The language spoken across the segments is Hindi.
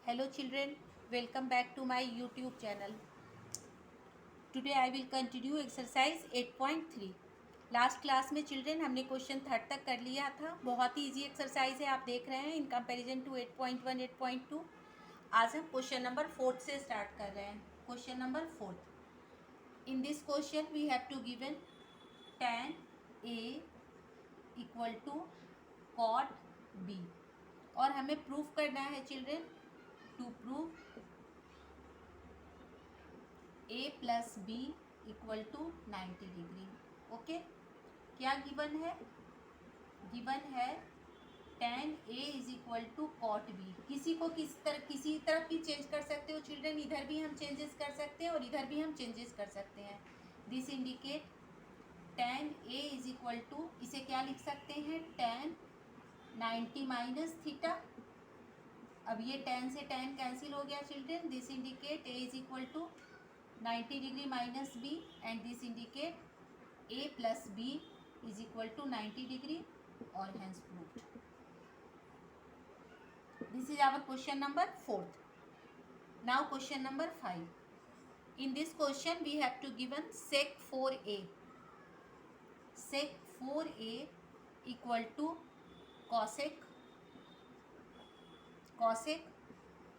Hello children, welcome back to my YouTube channel. Today I will continue exercise 8.3. Last class में चिल्ड्रेन हमने क्वेश्चन 3 तक कर लिया था. बहुत ही इजी एक्सरसाइज है, आप देख रहे हैं इन कंपैरिजन टू 8.1 8.2. आज हम क्वेश्चन नंबर 4 से स्टार्ट कर रहे हैं. Question number 4. In this question we have to given tan A equal to cot B और हमें प्रूफ करना है children. To prove A plus B equal to 90 degree. Okay, क्या गिवन है? गिवन है tan A is equal to cot B. किसी को किसी तरफ भी चेंज कर सकते हो चिल्ड्रन. इधर भी हम चेंजेस कर सकते हैं और इधर भी हम चेंजेस कर सकते हैं. This indicate tan A is equal to, इसे क्या लिख सकते हैं? tan 90 minus theta. अब ये tan से tan कैंसिल हो गया children. This indicate A is equal to 90 degree minus B and this indicate A plus B is equal to 90 degree और hence proved. This is our question number 4. Now question number 5. In this question we have to given sec 4a. sec 4a equal to cosec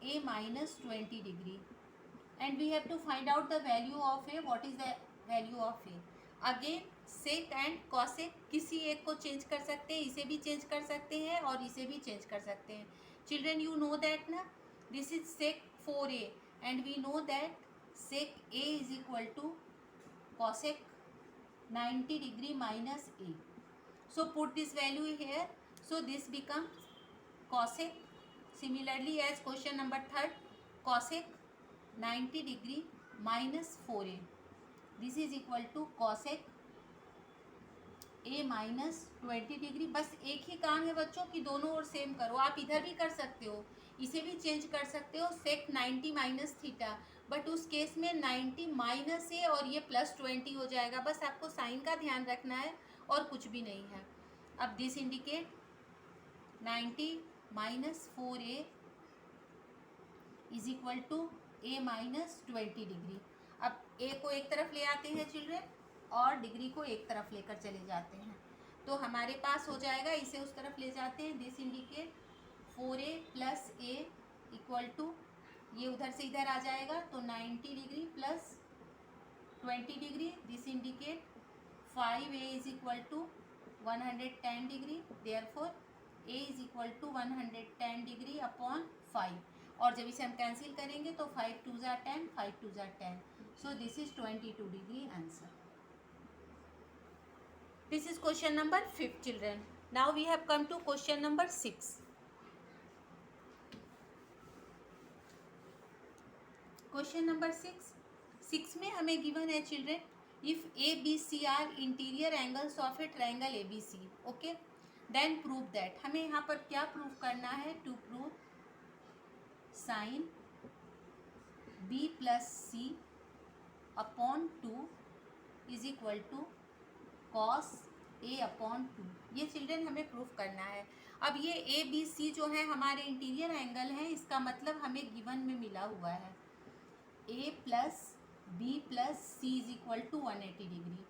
A minus 20 degree and we have to find out the value of A. what is the value of A? Again sec and cosec किसी एक को चेंज कर सकते हैं, इसे भी चेंज कर सकते हैं और इसे भी चेंज कर सकते हैं. चिल्ड्रन यू नो दैट ना, this is sec 4a and we know that sec A is equal to cosec 90 degree minus A. So put this value here. So this becomes cosec. Similarly as question number 3, cosec 90 degree minus 4a. This is equal to cosec A minus 20 degree. बस एक ही काम है बच्चों कि दोनों ओर सेम करो. आप इधर भी कर सकते हो, इसे भी चेंज कर सकते हो sec 90 माइनस थीटा, बट उस केस में 90 माइनस ए और ये प्लस 20 हो जाएगा. बस आपको साइन का ध्यान रखना है और कुछ भी नहीं है. अब this indicate 90 minus 4a is equal to A minus 20 degree. अब A को एक तरफ ले आते हैं चिल्ड्रन और डिग्री को एक तरफ लेकर चले जाते हैं, तो हमारे पास हो जाएगा, इसे उस तरफ ले जाते हैं. This indicate 4a plus A equal to, ये उधर से इधर आ जाएगा तो 90 degree plus 20 degree. This indicate 5a is equal to 110 degree. Therefore A is equal to 110 degree upon 5. और जब इसे हम कैंसिल करेंगे तो 5 2 ज़ा 10, 5 2 ज़ा 10. So this is 22 degree answer. This is question number 5 children. Now we have come to question number 6. Question number 6 में हमें गिवन है children, if A B C are interior angles of a triangle A B C. Okay, then prove that. हमें यहाँ पर क्या प्रूव करना है? To prove sine B plus C upon 2 is equal to cos A upon 2. ये चिल्ड्रन हमें प्रूफ करना है. अब ये ए बी सी जो है हमारे इंटीरियर एंगल है, इसका मतलब हमें गिवन में मिला हुआ है A plus B plus C is equal to 180 degree.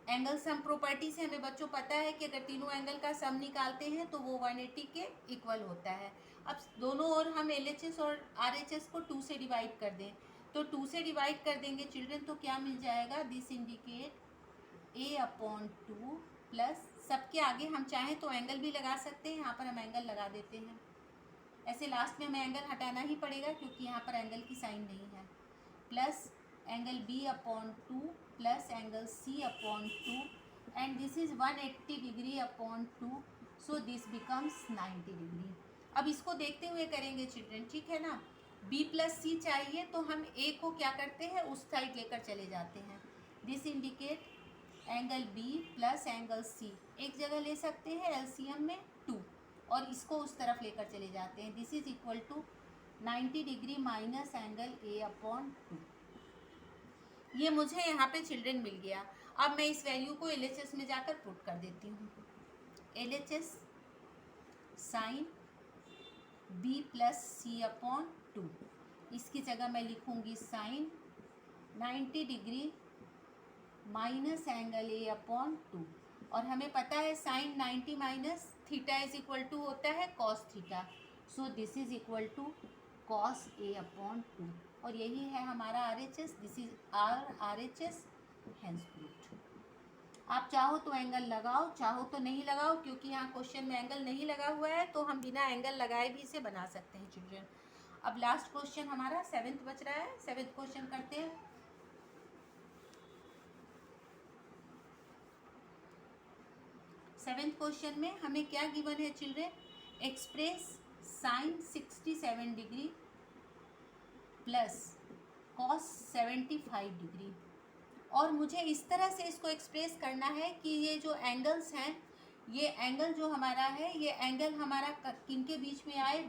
Angle sum property से हमें बच्चों पता है कि अगर तीनों एंगल का सम निकालते हैं तो वो 180 के इक्वल होता है. अब दोनों ओर हम LHS और RHS को 2 से डिवाइड कर दें, तो 2 से डिवाइड कर देंगे चिल्ड्रन तो क्या मिल जाएगा? This indicate A upon 2 plus, सबके आगे हम चाहें तो एंगल भी लगा सकते हैं, यहाँ पर हम एंगल लगा देते हैं. ऐसे लास्ट में हमें एंगल हटाना ही पड़ेगा क्योंकि यहाँ पर एंगल की साइन नहीं है. Plus angle B upon 2 plus angle C upon 2 and this is 180 degree upon 2. So this becomes 90 degree. अब इसको देखते हुए करेंगे चिल्ड्रन, ठीक है ना. B प्लस C चाहिए तो हम A को क्या करते हैं, उस साइड लेकर चले जाते हैं. This indicate angle B plus angle C एक जगह ले सकते हैं LCM में 2 और इसको उस तरफ लेकर चले जाते हैं. This is equal to 90 degree minus angle A upon 2. ये मुझे यहाँ पे चिल्ड्रन मिल गया. अब मैं इस वैल्यू को LHS में जाकर पुट कर देती हूँ. LHS sine B plus C upon two. इसकी जगह मैं लिखूँगी sine 90 degree minus angle A upon two. और हमें पता है sine 90 minus theta is equal to होता है cos theta. So this is equal to cos A upon two. और यही है हमारा RHS। This is our RHS, hence proved. आप चाहो तो एंगल लगाओ, चाहो तो नहीं लगाओ, क्योंकि यहाँ क्वेश्चन में एंगल नहीं लगा हुआ है, तो हम बिना एंगल लगाए भी इसे बना सकते हैं चिल्ड्रन। अब लास्ट क्वेश्चन हमारा 7th बच रहा है। 7th क्वेश्चन करते हैं। सेवेंथ क्वेश्चन में हमें क्या गिवन है children? Express sine 67 degree plus cos 75 degree. और मुझे इस तरह से इसको एक्सप्रेस करना है कि ये जो एंगल्स हैं, ये एंगल जो हमारा है, ये एंगल हमारा किनके बीच में आए?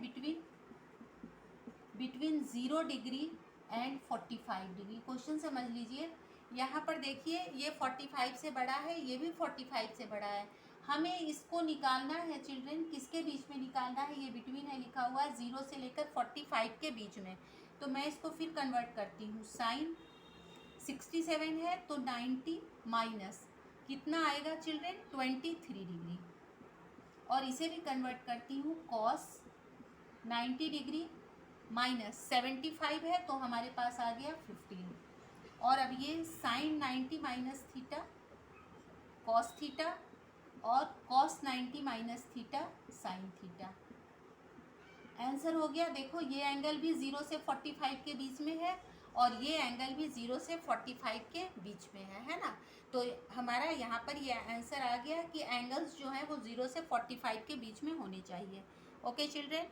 Between 0 degree and 45 degree. Question समझ लीजिए, यहाँ पर देखिए ये 45 से बड़ा है, ये भी 45 से बड़ा है। हमें इसको निकालना है चिल्ड्रन, किसके बीच में निकालना है? ये बिटवीन है लिखा हुआ है, 0 से लेकर 45 के बीच में। तो मैं इसको फिर कन्वर्ट करती हूँ। साइन 67 है तो 90 माइनस कितना आएगा चिल्ड्रन? 23 डिग्री। और इसे भी कन्वर्ट करती हूँ, कॉस 90 डिग्री माइनस 75 है तो हमारे पास आ गया 15। और अब ये sine 90 minus theta cos theta और cos 90 minus theta sine theta. Answer हो गया। देखो ये एंगल भी 0 से 45 के बीच में है और ये एंगल भी 0 से 45 के बीच में है ना। तो हमारा यहाँ पर ये आंसर आ गया कि एंगल्स जो हैं वो 0 से 45 के बीच में होने चाहिए। Okay children,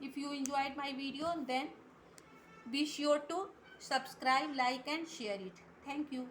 if you enjoyed my video then be sure to subscribe, like and share it. Thank you.